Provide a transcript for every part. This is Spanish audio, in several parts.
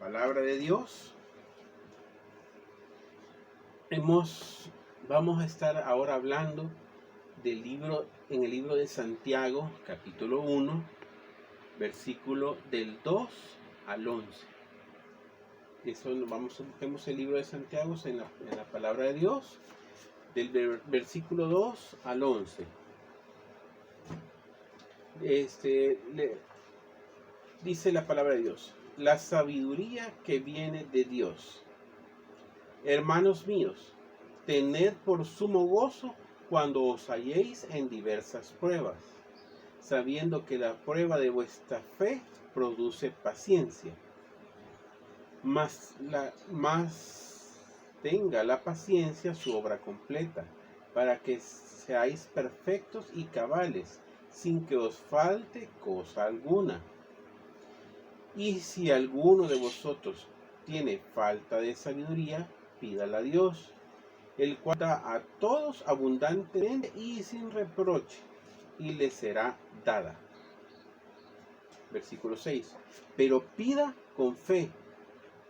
palabra de Dios. Vamos a estar ahora hablando en el libro de Santiago, capítulo 1, versículo del 2 al 11. Busquemos el libro de Santiago en la palabra de Dios, del versículo 2 al 11. Dice la palabra de Dios: la sabiduría que viene de Dios. Hermanos míos, tened por sumo gozo cuando os halléis en diversas pruebas, sabiendo que la prueba de vuestra fe produce paciencia. Mas tenga la paciencia su obra completa, para que seáis perfectos y cabales, sin que os falte cosa alguna. Y si alguno de vosotros tiene falta de sabiduría, pídala a Dios, el cual da a todos abundantemente y sin reproche, y le será dada. Versículo 6. Pero pida con fe,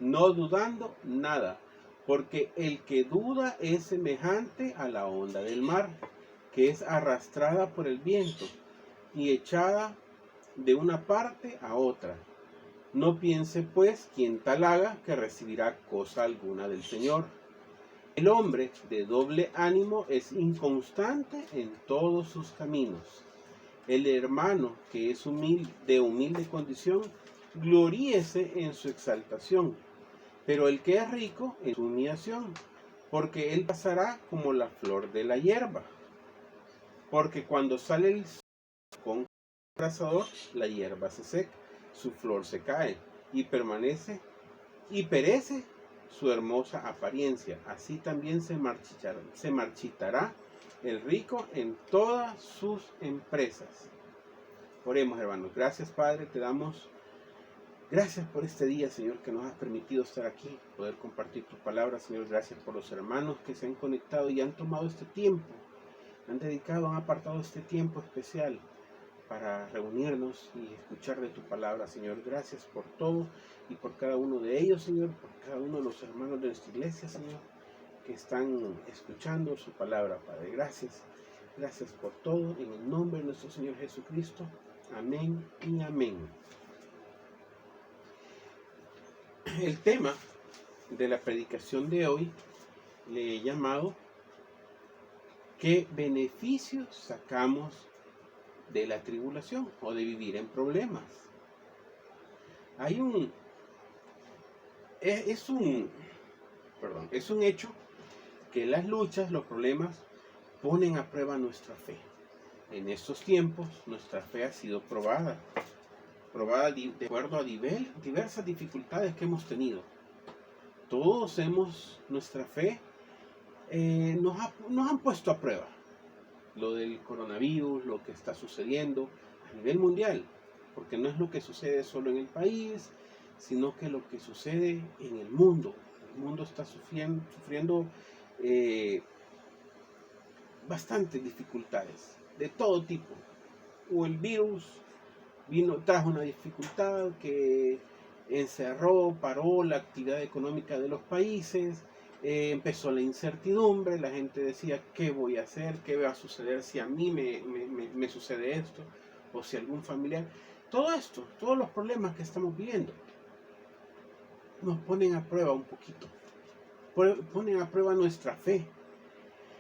no dudando nada, porque el que duda es semejante a la onda del mar, que es arrastrada por el viento y echada de una parte a otra. No piense pues quien tal haga que recibirá cosa alguna del Señor. El hombre de doble ánimo es inconstante en todos sus caminos. El hermano que es de humilde condición, gloríese en su exaltación, pero el que es rico en su humillación, porque él pasará como la flor de la hierba. Porque cuando sale el sol con abrasador, la hierba se seca, su flor se cae y perece su hermosa apariencia. Así también se marchitará el rico en todas sus empresas. Oremos, hermanos. Gracias, Padre, te damos gracias por este día, Señor, que nos has permitido estar aquí, poder compartir tu palabra, Señor. Gracias por los hermanos que se han conectado y han tomado este tiempo, han apartado este tiempo especial para reunirnos y escuchar de tu palabra, Señor. Gracias por todo y por cada uno de ellos, Señor, por cada uno de los hermanos de nuestra iglesia, Señor, que están escuchando su palabra, Padre. Gracias por todo, en el nombre de nuestro Señor Jesucristo. Amén y amén. El tema de la predicación de hoy le he llamado ¿qué beneficios sacamos de la tribulación o de vivir en problemas? Es un hecho que las luchas, los problemas ponen a prueba nuestra fe. En estos tiempos nuestra fe ha sido probada de acuerdo a diversas dificultades que hemos tenido. Nuestra fe nos han puesto a prueba. Lo del coronavirus, lo que está sucediendo a nivel mundial, porque no es lo que sucede solo en el país, sino que lo que sucede en el mundo. El mundo está sufriendo bastantes dificultades de todo tipo. O el virus trajo una dificultad que paró la actividad económica de los países. Empezó la incertidumbre, la gente decía, ¿qué voy a hacer? ¿Qué va a suceder si a mí me sucede esto? O si algún familiar. Todo esto, todos los problemas que estamos viviendo, nos ponen a prueba un poquito. Ponen a prueba nuestra fe.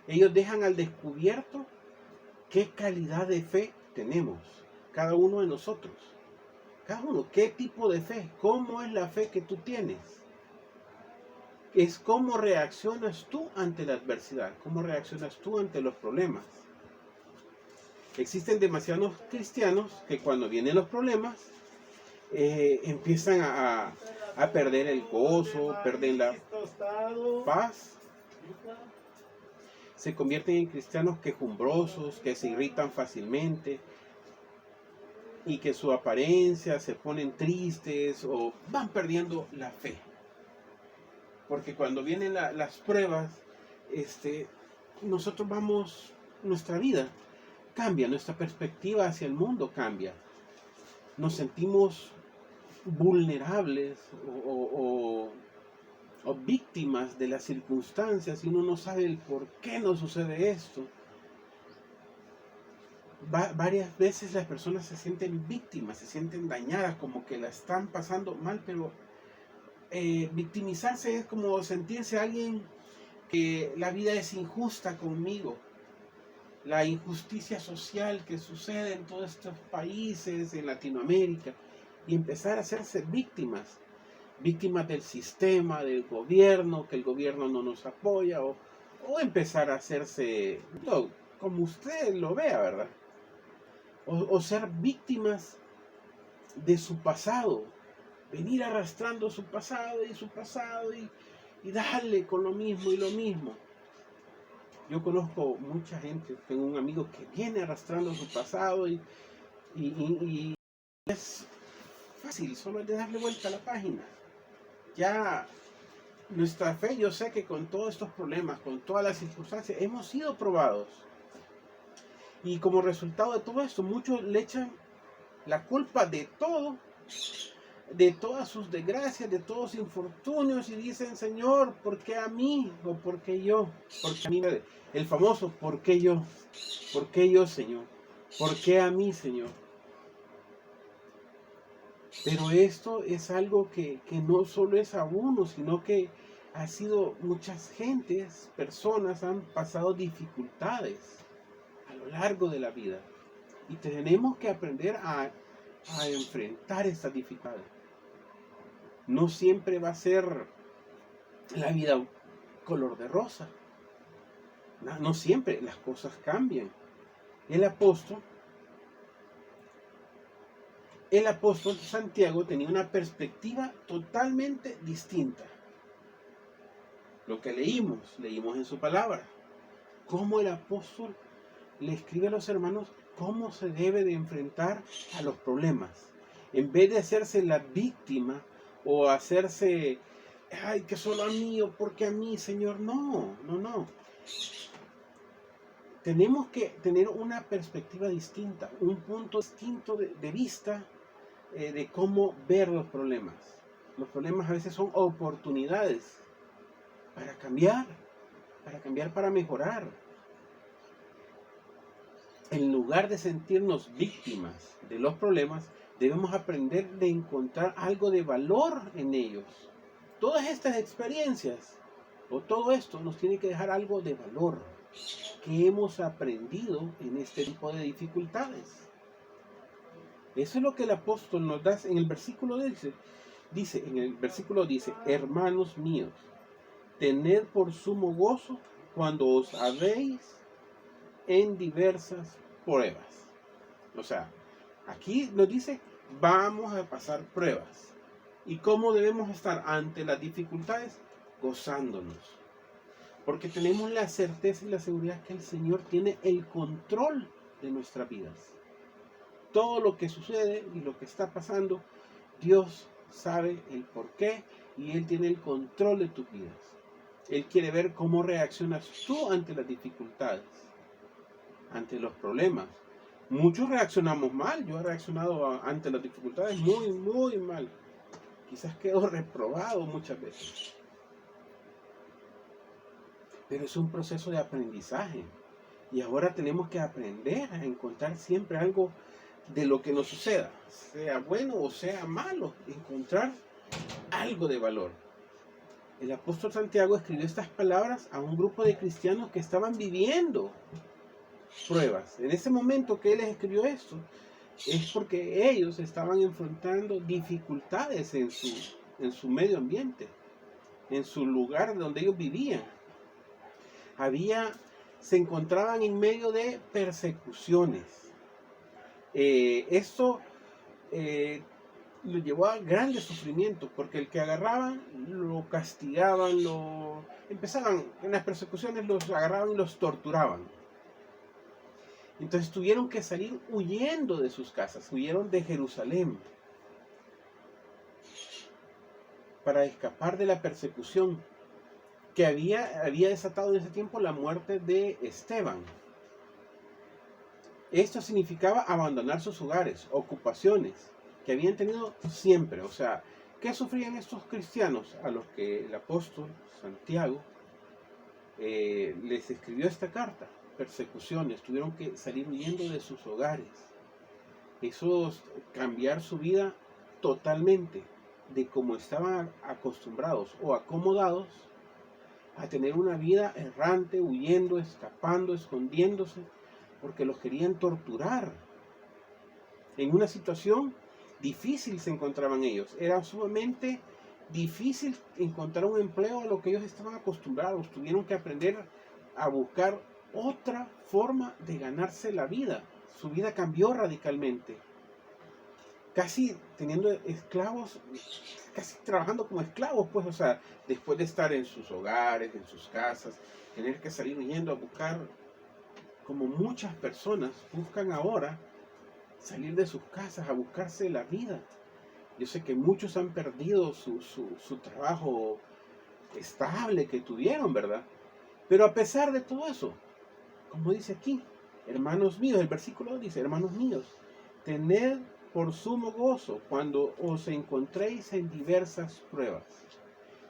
Ellos dejan al descubierto qué calidad de fe tenemos, cada uno de nosotros. Cada uno, qué tipo de fe, cómo es la fe que tú tienes. Es cómo reaccionas tú ante la adversidad, cómo reaccionas tú ante los problemas. Existen demasiados cristianos que cuando vienen los problemas empiezan a perder el gozo, pierden la paz. Se convierten en cristianos quejumbrosos, que se irritan fácilmente y que su apariencia se ponen tristes o van perdiendo la fe. Porque cuando vienen las pruebas, nuestra vida cambia, nuestra perspectiva hacia el mundo cambia. Nos sentimos vulnerables o víctimas de las circunstancias y uno no sabe el por qué nos sucede esto. Varias veces las personas se sienten víctimas, se sienten dañadas, como que la están pasando mal, pero victimizarse es como sentirse alguien que la vida es injusta conmigo. La injusticia social que sucede en todos estos países, en Latinoamérica, y empezar a hacerse víctimas del sistema, del gobierno, que el gobierno no nos apoya, o empezar a hacerse, como usted lo vea, ¿verdad? O ser víctimas de su pasado, venir arrastrando su pasado y darle con lo mismo y lo mismo. Yo conozco mucha gente, tengo un amigo que viene arrastrando su pasado y es fácil, solo es de darle vuelta a la página. Ya nuestra fe, yo sé que con todos estos problemas, con todas las circunstancias, hemos sido probados. Y como resultado de todo esto, muchos le echan la culpa de todo, de todas sus desgracias, de todos sus infortunios, y dicen: Señor, ¿por qué a mí? ¿O por qué yo? Porque a mí, el famoso ¿por qué yo? ¿Por qué yo, Señor? ¿Por qué a mí, Señor? Pero esto es algo que no solo es a uno, sino que ha sido muchas gentes, personas han pasado dificultades a lo largo de la vida. Y tenemos que aprender a enfrentar estas dificultades. No siempre va a ser la vida color de rosa. No siempre, las cosas cambian. El apóstol Santiago tenía una perspectiva totalmente distinta. Lo que leímos en su palabra. Cómo el apóstol le escribe a los hermanos cómo se debe de enfrentar a los problemas. En vez de hacerse la víctima o hacerse, ay, que solo a mí o porque a mí, Señor. No. Tenemos que tener una perspectiva distinta, un punto distinto de vista de cómo ver los problemas. Los problemas a veces son oportunidades para cambiar, para mejorar. En lugar de sentirnos víctimas de los problemas, debemos aprender de encontrar algo de valor en ellos. Todas estas experiencias o todo esto nos tiene que dejar algo de valor que hemos aprendido en este tipo de dificultades. Eso es lo que el apóstol nos da en el versículo dice, hermanos míos, tened por sumo gozo cuando os habéis en diversas pruebas. O sea, aquí nos dice, vamos a pasar pruebas. ¿Y cómo debemos estar ante las dificultades? Gozándonos. Porque tenemos la certeza y la seguridad que el Señor tiene el control de nuestras vidas. Todo lo que sucede y lo que está pasando, Dios sabe el porqué y Él tiene el control de tus vidas. Él quiere ver cómo reaccionas tú ante las dificultades, ante los problemas. Muchos reaccionamos mal. Yo he reaccionado ante las dificultades muy, muy mal. Quizás quedo reprobado muchas veces. Pero es un proceso de aprendizaje. Y ahora tenemos que aprender a encontrar siempre algo de lo que nos suceda. Sea bueno o sea malo. Encontrar algo de valor. El apóstol Santiago escribió estas palabras a un grupo de cristianos que estaban viviendo pruebas. En ese momento que él les escribió esto, es porque ellos estaban enfrentando dificultades en su medio ambiente, en su lugar donde ellos vivían. Se encontraban en medio de persecuciones. Esto lo llevó a grandes sufrimientos, porque el que agarraban lo castigaban, empezaban en las persecuciones, los agarraban y los torturaban. Entonces tuvieron que salir huyendo de sus casas, huyeron de Jerusalén para escapar de la persecución que había desatado en ese tiempo la muerte de Esteban. Esto significaba abandonar sus hogares, ocupaciones que habían tenido siempre. O sea, ¿Qué sufrían estos cristianos a los que el apóstol Santiago les escribió esta carta? Persecuciones, tuvieron que salir huyendo de sus hogares. Eso cambiar su vida totalmente de como estaban acostumbrados o acomodados a tener una vida errante, huyendo, escapando, escondiéndose, porque los querían torturar. En una situación difícil se encontraban ellos. Era sumamente difícil encontrar un empleo a lo que ellos estaban acostumbrados. Tuvieron que aprender a buscar otra forma de ganarse la vida. Su vida cambió radicalmente. Casi teniendo esclavos, casi trabajando como esclavos, pues, o sea, después de estar en sus hogares, en sus casas, tener que salir huyendo a buscar, como muchas personas buscan ahora, salir de sus casas a buscarse la vida. Yo sé que muchos han perdido su trabajo estable que tuvieron, ¿verdad? Pero a pesar de todo eso, como dice aquí, hermanos míos, el versículo dice, hermanos míos, tened por sumo gozo cuando os encontréis en diversas pruebas.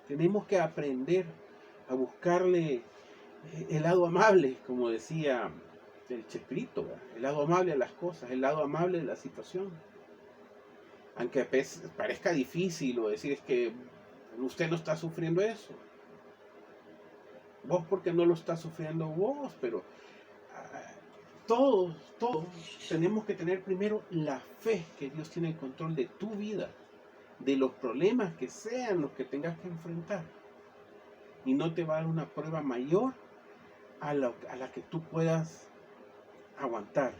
Tenemos que aprender a buscarle el lado amable, como decía el Chespirito, ¿verdad? El lado amable a las cosas, el lado amable de la situación. Aunque parezca difícil o decir es que usted no está sufriendo eso. Vos porque no lo estás sufriendo vos, pero todos tenemos que tener primero la fe que Dios tiene el control de tu vida, de los problemas que sean los que tengas que enfrentar. Y no te va a dar una prueba mayor a la que tú puedas aguantar.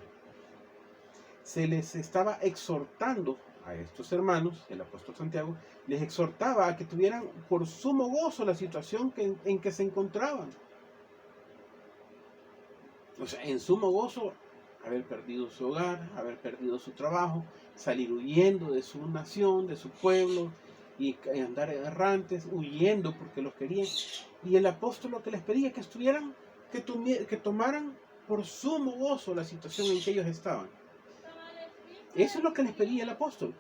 Se les estaba exhortando a estos hermanos, el apóstol Santiago, les exhortaba a que tuvieran por sumo gozo la situación en que se encontraban. O sea, en sumo gozo, haber perdido su hogar, haber perdido su trabajo, salir huyendo de su nación, de su pueblo, y andar errantes, huyendo porque los querían. Y el apóstol lo que les pedía que estuvieran, que tomaran por sumo gozo la situación en que ellos estaban. Eso es lo que les pedía el apóstol,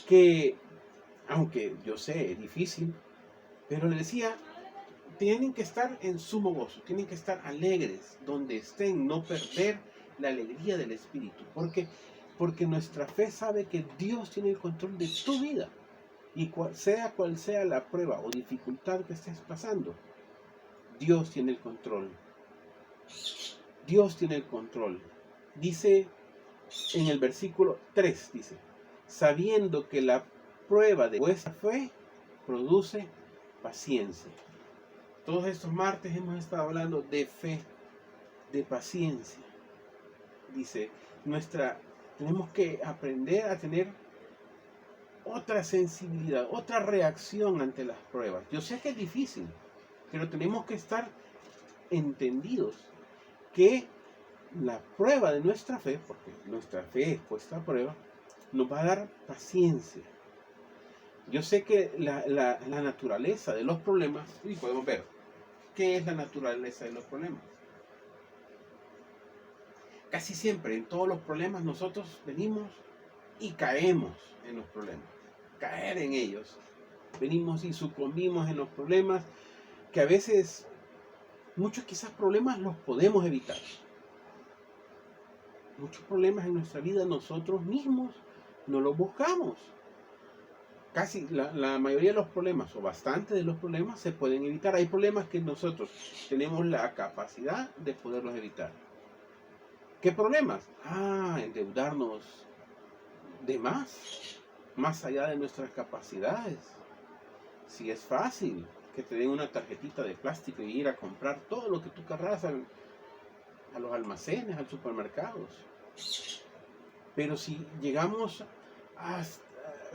que aunque yo sé, es difícil, pero le decía, tienen que estar en sumo gozo, tienen que estar alegres donde estén, no perder la alegría del Espíritu, porque nuestra fe sabe que Dios tiene el control de tu vida, y cual sea la prueba o dificultad que estés pasando, Dios tiene el control. Dios tiene el control. Dice en el versículo 3, dice, sabiendo que la prueba de vuestra fe produce paciencia. Todos estos martes hemos estado hablando de fe, de paciencia. Dice, tenemos que aprender a tener otra sensibilidad, otra reacción ante las pruebas. Yo sé que es difícil, pero tenemos que estar entendidos que la prueba de nuestra fe, porque nuestra fe es puesta a prueba, nos va a dar paciencia. Yo sé que la naturaleza de los problemas, y podemos ver, ¿qué es la naturaleza de los problemas? Casi siempre en todos los problemas nosotros venimos y caemos en los problemas, caer en ellos. Venimos y sucumbimos en los problemas, que a veces, muchos quizás problemas los podemos evitar. Muchos problemas en nuestra vida nosotros mismos no los buscamos. Casi la mayoría de los problemas, o bastante de los problemas, se pueden evitar. Hay problemas que nosotros tenemos la capacidad de poderlos evitar. ¿Qué problemas? Endeudarnos de más allá de nuestras capacidades. Si es fácil que te den una tarjetita de plástico y ir a comprar todo lo que tú querrás a los almacenes, a los supermercados. Pero si llegamos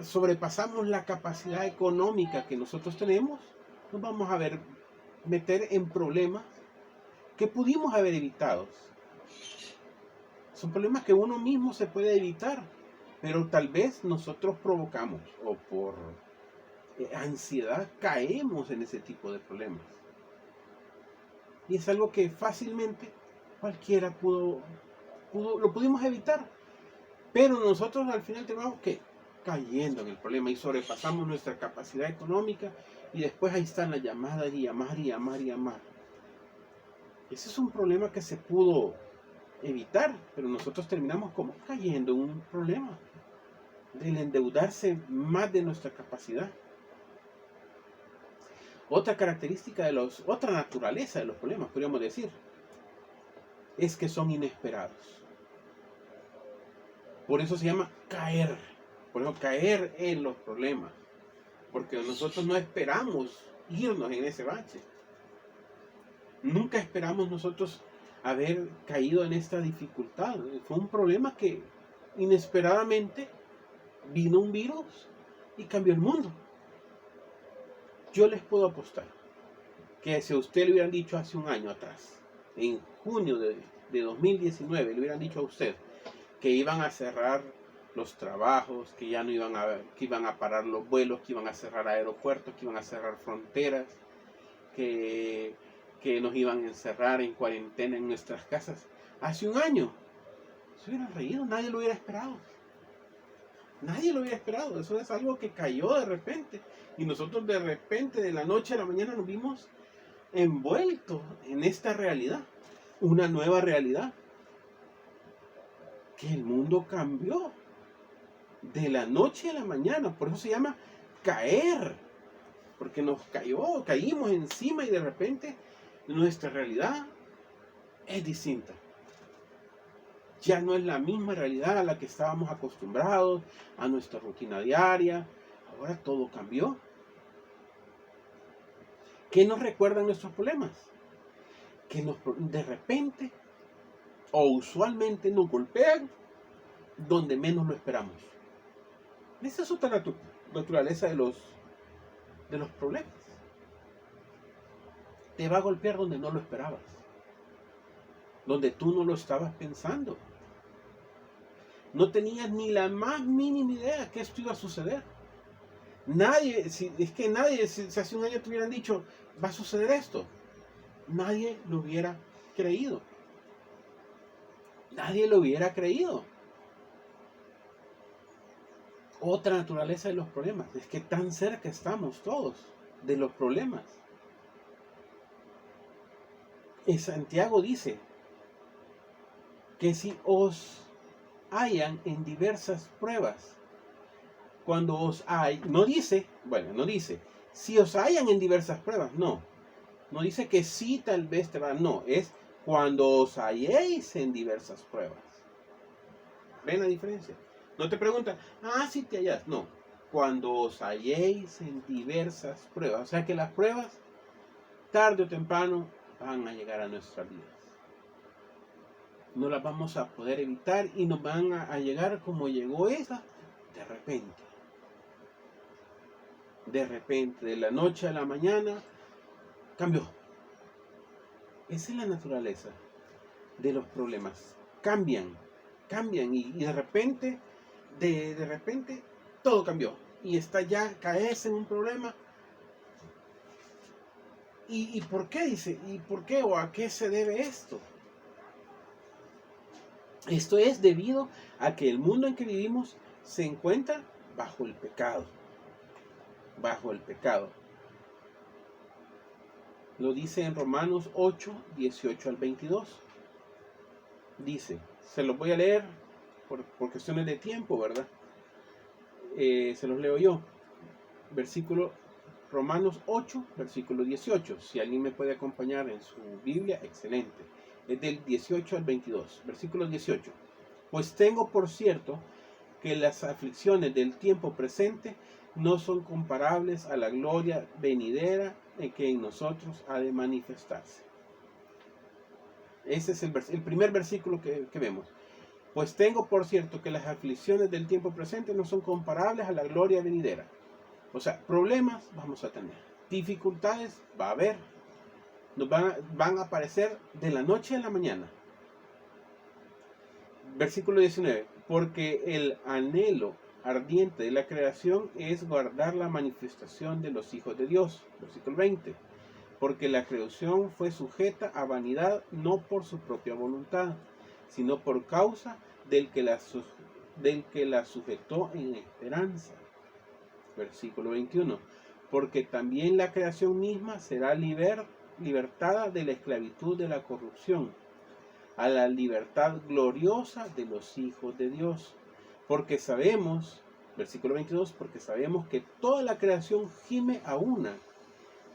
sobrepasamos la capacidad económica que nosotros tenemos, nos vamos a meter en problemas que pudimos haber evitado. Son problemas que uno mismo se puede evitar, pero tal vez nosotros provocamos o por ansiedad caemos en ese tipo de problemas. Y es algo que fácilmente cualquiera lo pudimos evitar. Pero nosotros al final tenemos que cayendo en el problema y sobrepasamos nuestra capacidad económica y después ahí están las llamadas y llamar y llamar y llamar. Ese es un problema que se pudo evitar, pero nosotros terminamos como cayendo en un problema del endeudarse más de nuestra capacidad. Otra característica otra naturaleza de los problemas, podríamos decir, es que son inesperados. Por eso se llama caer. Por eso caer en los problemas. Porque nosotros no esperamos irnos en ese bache. Nunca esperamos nosotros haber caído en esta dificultad. Fue un problema que inesperadamente vino un virus y cambió el mundo. Yo les puedo apostar que si a usted le hubieran dicho hace un año atrás, en junio de 2019, le hubieran dicho a usted que iban a cerrar los trabajos, que ya no que iban a parar los vuelos, que iban a cerrar aeropuertos, que iban a cerrar fronteras, que nos iban a encerrar en cuarentena en nuestras casas, hace un año, se hubieran reído, nadie lo hubiera esperado. Nadie lo hubiera esperado, eso es algo que cayó de repente. Y nosotros de repente, de la noche a la mañana, nos vimos envueltos en esta realidad. Una nueva realidad. Que el mundo cambió. De la noche a la mañana. Por eso se llama caer. Porque caímos encima y de repente nuestra realidad es distinta. Ya no es la misma realidad a la que estábamos acostumbrados, a nuestra rutina diaria. Ahora todo cambió. ¿Qué nos recuerdan nuestros problemas? Que de repente o usualmente nos golpean donde menos lo esperamos. Esa es otra naturaleza de los problemas. Te va a golpear donde no lo esperabas. Donde tú no lo estabas pensando. No tenías ni la más mínima idea que esto iba a suceder. Si hace un año te hubieran dicho, va a suceder esto, nadie lo hubiera creído. Nadie lo hubiera creído. Otra naturaleza de los problemas es que tan cerca estamos todos de los problemas. Santiago dice que si os hallan en diversas pruebas, cuando os hay, no dice, si os hallan en diversas pruebas, no dice que sí tal vez te van, no, es cuando os halléis en diversas pruebas. ¿Ven la diferencia? No te preguntan, si te hallas, no, cuando os halléis en diversas pruebas, o sea que las pruebas, tarde o temprano, van a llegar a nuestras vidas. No las vamos a poder evitar y nos van a llegar como llegó esa, de repente. De repente, de la noche a la mañana, cambió. Esa es la naturaleza de los problemas. Cambian y de repente, de repente, todo cambió. Y está ya, caes en un problema. ¿Y por qué? Dice, ¿y por qué o a qué se debe esto? Esto es debido a que el mundo en que vivimos se encuentra bajo el pecado. Bajo el pecado. Lo dice en Romanos 8, 18 al 22. Dice, se los voy a leer por cuestiones de tiempo, ¿verdad? Se los leo yo. Romanos 8, versículo 18. Si alguien me puede acompañar en su Biblia, excelente. Es del 18 al 22. Versículo 18. Pues tengo por cierto que las aflicciones del tiempo presente no son comparables a la gloria venidera que en nosotros ha de manifestarse. Ese es el primer versículo que vemos. Pues tengo por cierto que las aflicciones del tiempo presente no son comparables a la gloria venidera. O sea, problemas vamos a tener, dificultades va a haber, nos van a aparecer de la noche a la mañana. Versículo 19, porque el anhelo ardiente de la creación es guardar la manifestación de los hijos de Dios. Versículo 20, porque la creación fue sujeta a vanidad no por su propia voluntad, sino por causa del que del que la sujetó en esperanza. Versículo 21. Porque también la creación misma será libertada de la esclavitud de la corrupción, a la libertad gloriosa de los hijos de Dios. Porque sabemos, versículo 22, porque sabemos que toda la creación gime a una,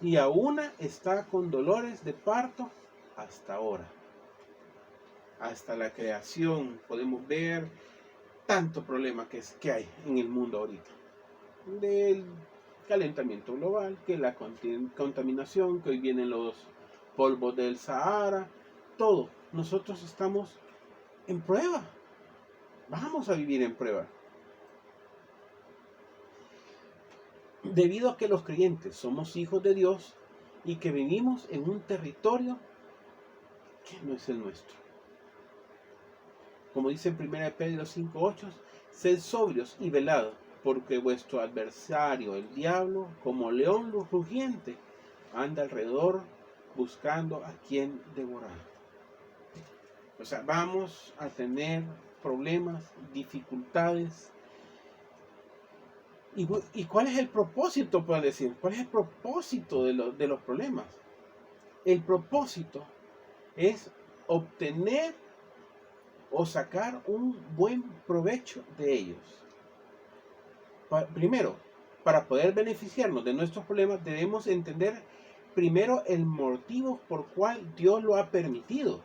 y a una está con dolores de parto hasta ahora. Hasta la creación podemos ver tanto problema que hay en el mundo ahorita. Del calentamiento global, que la contaminación, que hoy vienen los polvos del Sahara, todo. Nosotros estamos en prueba. Vamos a vivir en prueba. Debido a que los creyentes somos hijos de Dios y que vivimos en un territorio que no es el nuestro. Como dice en 1 Pedro 5:8, sed sobrios y velad, porque vuestro adversario, el diablo, como león rugiente, anda alrededor buscando a quien devorar. O sea, vamos a tener problemas, dificultades. ¿Y cuál es el propósito, puedo decir? ¿Cuál es el propósito de los problemas? El propósito es obtener o sacar un buen provecho de ellos. Primero, para poder beneficiarnos de nuestros problemas, debemos entender primero el motivo por cual Dios lo ha permitido.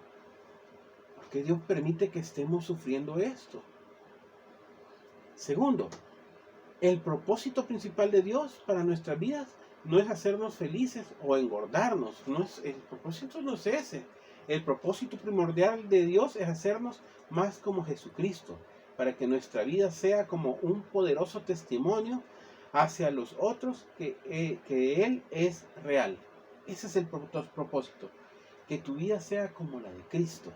Porque Dios permite que estemos sufriendo esto. Segundo, el propósito principal de Dios para nuestras vidas no es hacernos felices o engordarnos. El propósito no es ese. El propósito primordial de Dios es hacernos más como Jesucristo, para que nuestra vida sea como un poderoso testimonio hacia los otros que Él es real. Ese es el propósito, que tu vida sea como la de Cristo.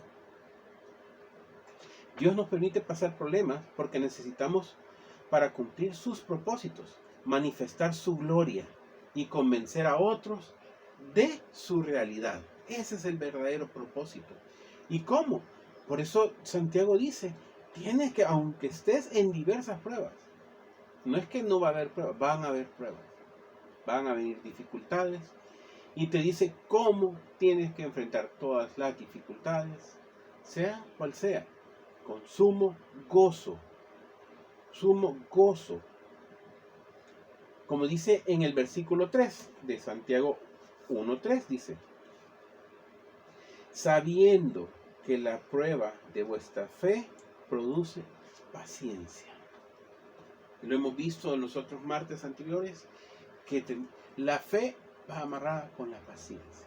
Dios nos permite pasar problemas porque necesitamos, para cumplir sus propósitos, manifestar su gloria y convencer a otros de su realidad. Ese es el verdadero propósito. ¿Y cómo? Por eso Santiago dice, tienes que, aunque estés en diversas pruebas, no es que no va a haber pruebas, van a haber pruebas, van a venir dificultades, y te dice cómo tienes que enfrentar todas las dificultades, sea cual sea, con sumo gozo. Sumo gozo. Como dice en el versículo 3 de Santiago 1:3, dice, sabiendo que la prueba de vuestra fe produce paciencia. Lo hemos visto en los otros martes anteriores, que la fe va amarrada con la paciencia.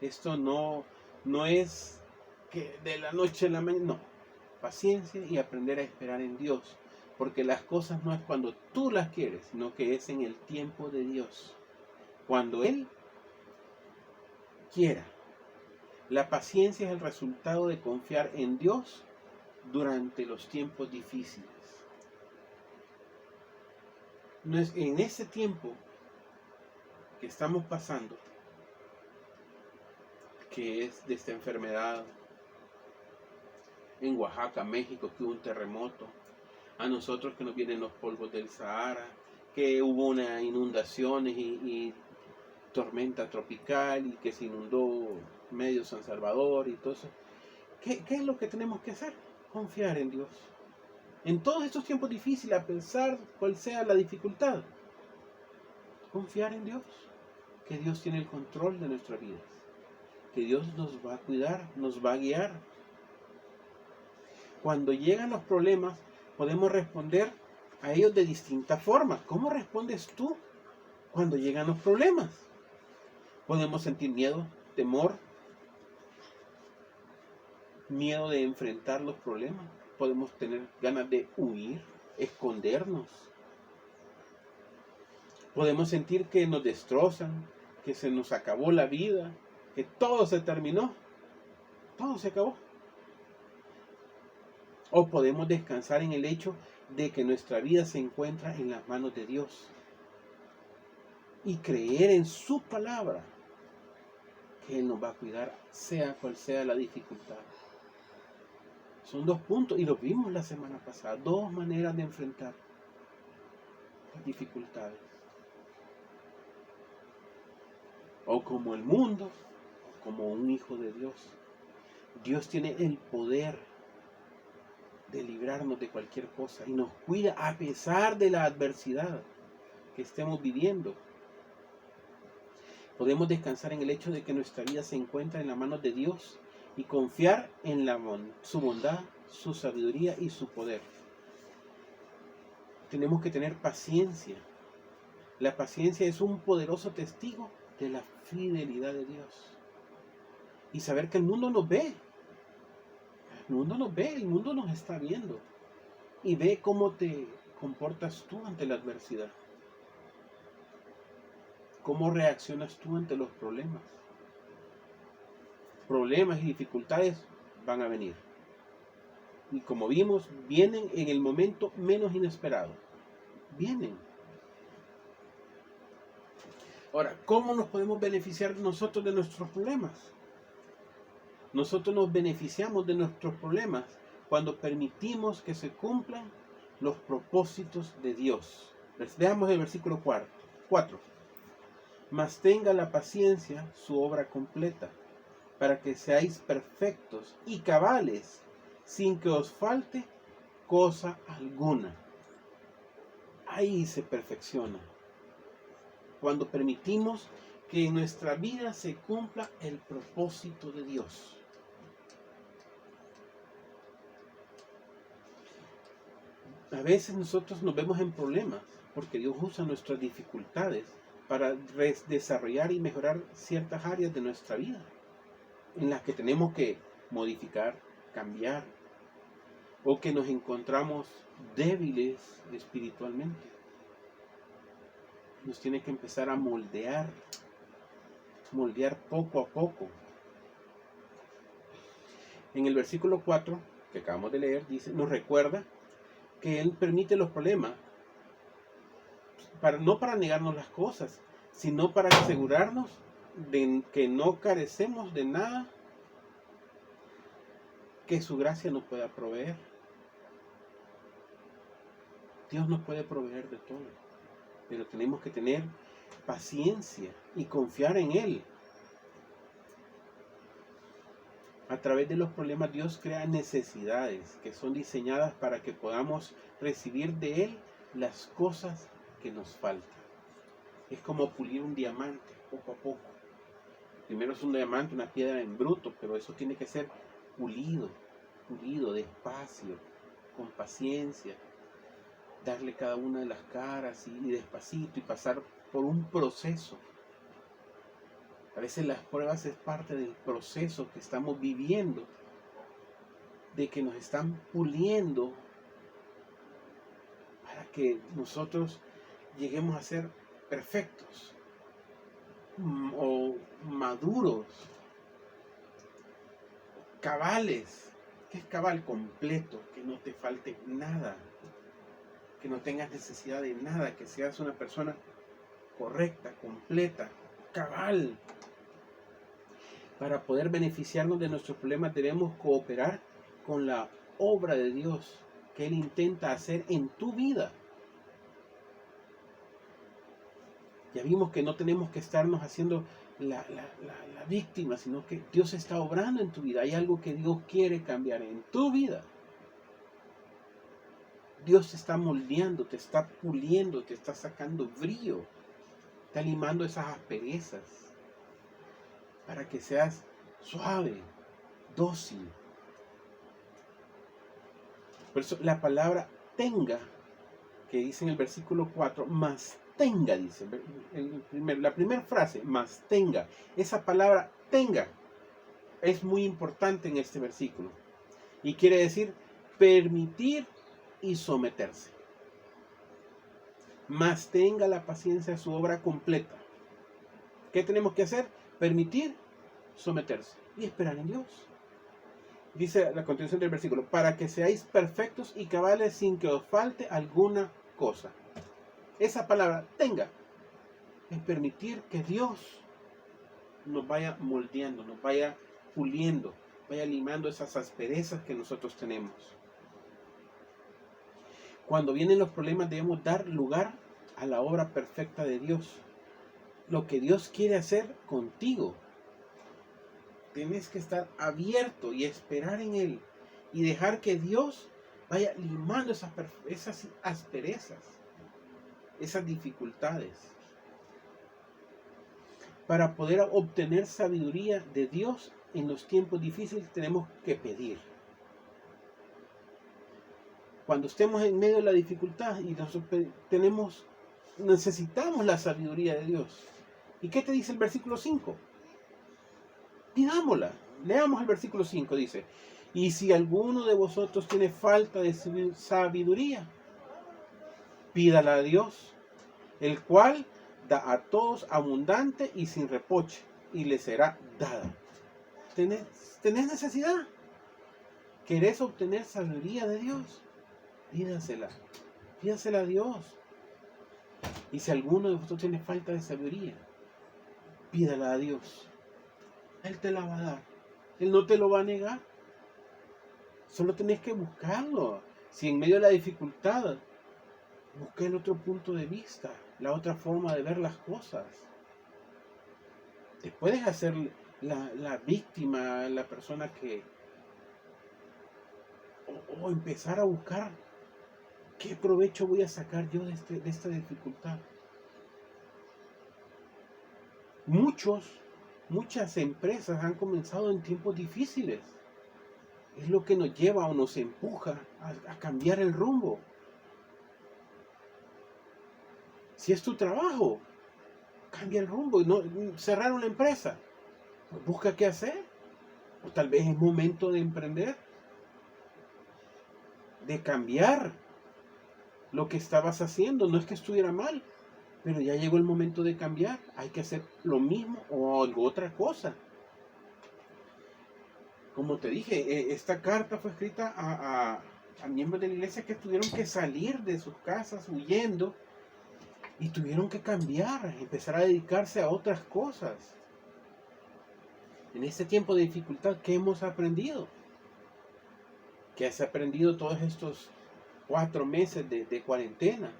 Esto no es que de la noche a la mañana, no. Paciencia y aprender a esperar en Dios. Porque las cosas no es cuando tú las quieres, sino que es en el tiempo de Dios. Cuando Él quiera. La paciencia es el resultado de confiar en Dios durante los tiempos difíciles. No es en ese tiempo que estamos pasando, que es de esta enfermedad, en Oaxaca, México, que hubo un terremoto, a nosotros que nos vienen los polvos del Sahara, que hubo una inundaciones y tormenta tropical y que se inundó medio San Salvador y todo eso. ¿Qué es lo que tenemos que hacer? Confiar en Dios. En todos estos tiempos difíciles, a pensar cuál sea la dificultad, confiar en Dios, que Dios tiene el control de nuestras vidas, que Dios nos va a cuidar, nos va a guiar. Cuando llegan los problemas, podemos responder a ellos de distintas formas. ¿Cómo respondes tú cuando llegan los problemas? Podemos sentir miedo, temor, miedo de enfrentar los problemas. Podemos tener ganas de huir, escondernos. Podemos sentir que nos destrozan, que se nos acabó la vida, que todo se terminó, todo se acabó. O podemos descansar en el hecho de que nuestra vida se encuentra en las manos de Dios y creer en su palabra, que Él nos va a cuidar, sea cual sea la dificultad. Son dos puntos, y lo vimos la semana pasada, dos maneras de enfrentar las dificultades. O como el mundo, o como un hijo de Dios. Dios tiene el poder de librarnos de cualquier cosa y nos cuida a pesar de la adversidad que estemos viviendo. Podemos descansar en el hecho de que nuestra vida se encuentra en las manos de Dios y confiar en su bondad, su sabiduría y su poder. Tenemos que tener paciencia. La paciencia es un poderoso testigo de la fidelidad de Dios. Y saber que el mundo nos ve. El mundo nos ve, el mundo nos está viendo. Y ve cómo te comportas tú ante la adversidad. ¿Cómo reaccionas tú ante los problemas? Problemas y dificultades van a venir. Y como vimos, vienen en el momento menos inesperado. Vienen. Ahora, ¿cómo nos podemos beneficiar nosotros de nuestros problemas? Nosotros nos beneficiamos de nuestros problemas cuando permitimos que se cumplan los propósitos de Dios. Veamos el versículo 4. Mas tenga la paciencia su obra completa, para que seáis perfectos y cabales, sin que os falte cosa alguna. Ahí se perfecciona. Cuando permitimos que en nuestra vida se cumpla el propósito de Dios. A veces nosotros nos vemos en problemas porque Dios usa nuestras dificultades para desarrollar y mejorar ciertas áreas de nuestra vida en las que tenemos que modificar, cambiar, o que nos encontramos débiles espiritualmente. Nos tiene que empezar a moldear poco a poco. En el versículo 4 que acabamos de leer, nos recuerda que Él permite los problemas no para negarnos las cosas, sino para asegurarnos de que no carecemos de nada que su gracia nos pueda proveer. Dios nos puede proveer de todo, pero tenemos que tener paciencia y confiar en Él. A través de los problemas Dios crea necesidades que son diseñadas para que podamos recibir de Él las cosas que nos faltan. Es como pulir un diamante poco a poco. Primero es un diamante, una piedra en bruto, pero eso tiene que ser pulido despacio, con paciencia, darle cada una de las caras y despacito y pasar por un proceso. A veces las pruebas es parte del proceso que estamos viviendo, de que nos están puliendo para que nosotros lleguemos a ser perfectos o maduros, cabales. ¿Qué es cabal? Completo, que no te falte nada, que no tengas necesidad de nada, que seas una persona correcta, completa, cabal. Para poder beneficiarnos de nuestros problemas debemos cooperar con la obra de Dios que Él intenta hacer en tu vida. Ya vimos que no tenemos que estarnos haciendo la víctima, sino que Dios está obrando en tu vida. Hay algo que Dios quiere cambiar en tu vida. Dios te está moldeando, te está puliendo, te está sacando brillo, está limando esas asperezas para que seas suave, dócil. Por eso la palabra tenga, que dice en el versículo 4, más tenga, dice la primera frase, más tenga. Esa palabra tenga es muy importante en este versículo y quiere decir permitir y someterse. Más tenga la paciencia a su obra completa. ¿Qué tenemos que hacer? Permitir, someterse y esperar en Dios. Dice la continuación del versículo, para que seáis perfectos y cabales sin que os falte alguna cosa. Esa palabra tenga es permitir que Dios nos vaya moldeando, nos vaya puliendo, vaya limando esas asperezas que nosotros tenemos. Cuando vienen los problemas debemos dar lugar a la obra perfecta de Dios. Lo que Dios quiere hacer contigo. Tienes que estar abierto y esperar en Él. Y dejar que Dios vaya limando esas asperezas, esas dificultades. Para poder obtener sabiduría de Dios en los tiempos difíciles tenemos que pedir. Cuando estemos en medio de la dificultad y necesitamos la sabiduría de Dios. ¿Y qué te dice el versículo 5? Pidámosla. Leamos el versículo 5, dice: y si alguno de vosotros tiene falta de sabiduría, pídala a Dios, el cual da a todos abundante y sin reproche, y le será dada. ¿Tenés necesidad? ¿Querés obtener sabiduría de Dios? Pídasela a Dios. Y si alguno de vosotros tiene falta de sabiduría, pídala a Dios. Él te la va a dar. Él no te lo va a negar. Solo tenés que buscarlo. Si en medio de la dificultad, busca el otro punto de vista, la otra forma de ver las cosas. Te puedes hacer la víctima, la persona que... O empezar a buscar qué provecho voy a sacar yo de esta dificultad. Muchas empresas han comenzado en tiempos difíciles. Es lo que nos lleva o nos empuja a cambiar el rumbo. Si es tu trabajo, cambia el rumbo. No, cerrar una empresa, pues busca qué hacer. O tal vez es momento de emprender, de cambiar lo que estabas haciendo. No es que estuviera mal, pero ya llegó el momento de cambiar. Hay que hacer lo mismo o algo otra cosa. Como te dije, esta carta fue escrita a miembros de la iglesia que tuvieron que salir de sus casas huyendo y tuvieron que cambiar, empezar a dedicarse a otras cosas. En este tiempo de dificultad, ¿qué hemos aprendido? ¿Qué has aprendido todos estos 4 meses de cuarentena?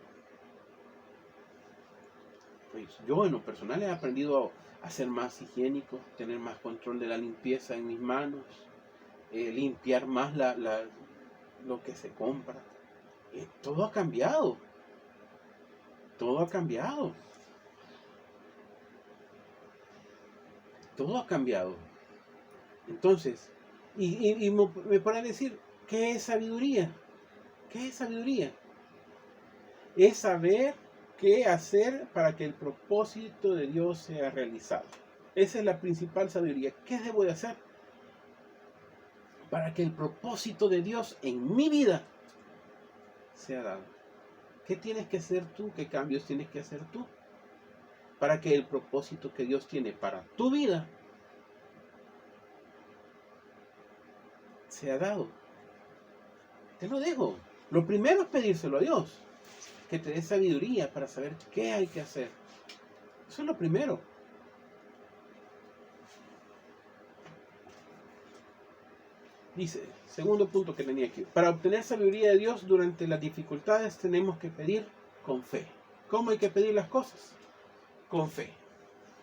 Pues yo en lo personal he aprendido a ser más higiénico, tener más control de la limpieza en mis manos, limpiar más lo que se compra. Todo ha cambiado. Todo ha cambiado. Todo ha cambiado. Entonces, y me pueden decir, ¿qué es sabiduría? ¿Qué es sabiduría? Es saber qué hacer para que el propósito de Dios sea realizado. Esa es la principal sabiduría. ¿Qué debo de hacer para que el propósito de Dios en mi vida sea dado? ¿Qué tienes que hacer tú? ¿Qué cambios tienes que hacer tú? Para que el propósito que Dios tiene para tu vida sea dado. Te lo dejo. Lo primero es pedírselo a Dios, que te dé sabiduría para saber qué hay que hacer. Eso es lo primero. Dice, segundo punto que tenía aquí. Para obtener sabiduría de Dios durante las dificultades tenemos que pedir con fe. ¿Cómo hay que pedir las cosas? Con fe.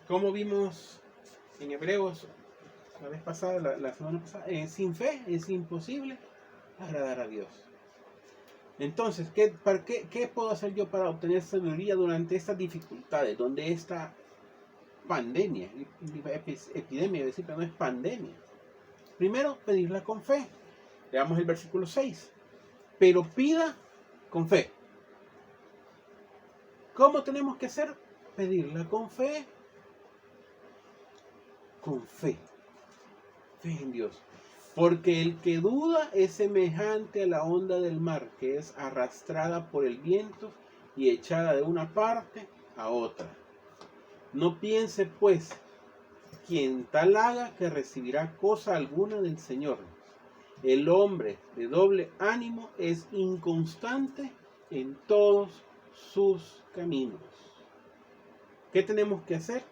Como vimos en Hebreos la vez pasada, la semana pasada, sin fe es imposible agradar a Dios. Entonces, ¿qué puedo hacer yo para obtener sabiduría durante estas dificultades, donde esta pandemia, epidemia, decir, pero no es pandemia? Primero, pedirla con fe. Veamos el versículo 6. Pero pida con fe. ¿Cómo tenemos que hacer? Pedirla con fe. Con fe. Fe en Dios. Porque el que duda es semejante a la onda del mar, que es arrastrada por el viento y echada de una parte a otra. No piense, pues, quien tal haga que recibirá cosa alguna del Señor. El hombre de doble ánimo es inconstante en todos sus caminos. ¿Qué tenemos que hacer?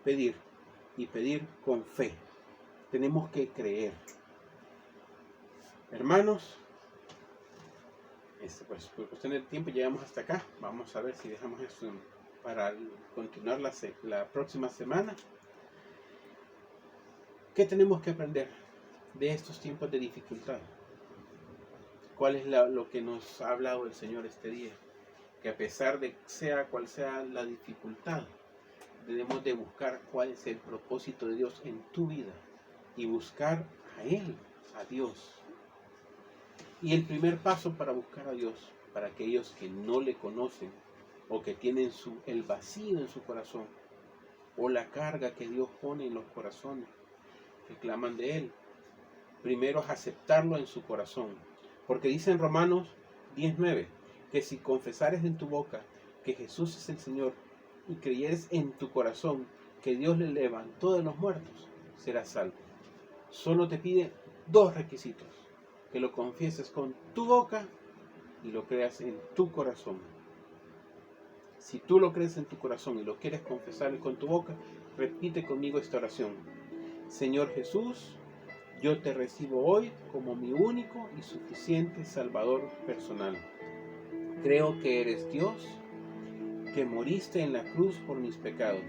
Pedir. Y pedir con fe. Tenemos que creer. Hermanos, pues por cuestión del tiempo llegamos hasta acá. Vamos a ver si dejamos esto para continuar la próxima semana. ¿Qué tenemos que aprender de estos tiempos de dificultad? ¿Cuál es lo que nos ha hablado el Señor este día? Que a pesar de sea cual sea la dificultad, debemos de buscar cuál es el propósito de Dios en tu vida y buscar a Él, a Dios. Y el primer paso para buscar a Dios, para aquellos que no le conocen o que tienen el vacío en su corazón o la carga que Dios pone en los corazones, que claman de Él, primero es aceptarlo en su corazón. Porque dice en Romanos 19 que si confesares en tu boca que Jesús es el Señor y creyeres en tu corazón que Dios le levantó de los muertos, serás salvo. Solo te pide dos requisitos: que lo confieses con tu boca y lo creas en tu corazón. Si tú lo crees en tu corazón y lo quieres confesar con tu boca, repite conmigo esta oración: Señor Jesús, yo te recibo hoy como mi único y suficiente Salvador personal. Creo que eres Dios, que moriste en la cruz por mis pecados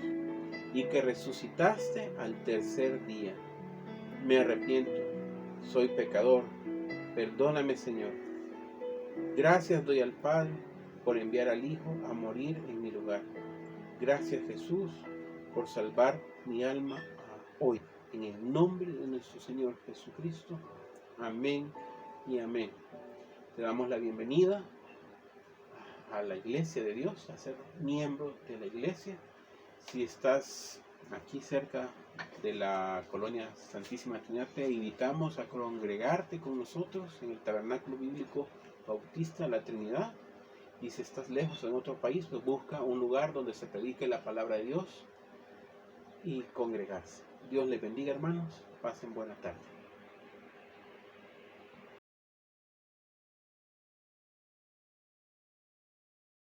y que resucitaste al tercer día. Me arrepiento, soy pecador, perdóname, Señor. Gracias doy al Padre por enviar al Hijo a morir en mi lugar. Gracias, Jesús, por salvar mi alma hoy. En el nombre de nuestro Señor Jesucristo. Amén y amén. Te damos la bienvenida a la iglesia de Dios, a ser miembro de la iglesia. Si estás aquí cerca de la colonia Santísima Trinidad, te invitamos a congregarte con nosotros en el Tabernáculo Bíblico Bautista La Trinidad. Y si estás lejos en otro país, pues busca un lugar donde se predique la palabra de Dios y congregarse. Dios les bendiga, hermanos. Pasen buena tarde.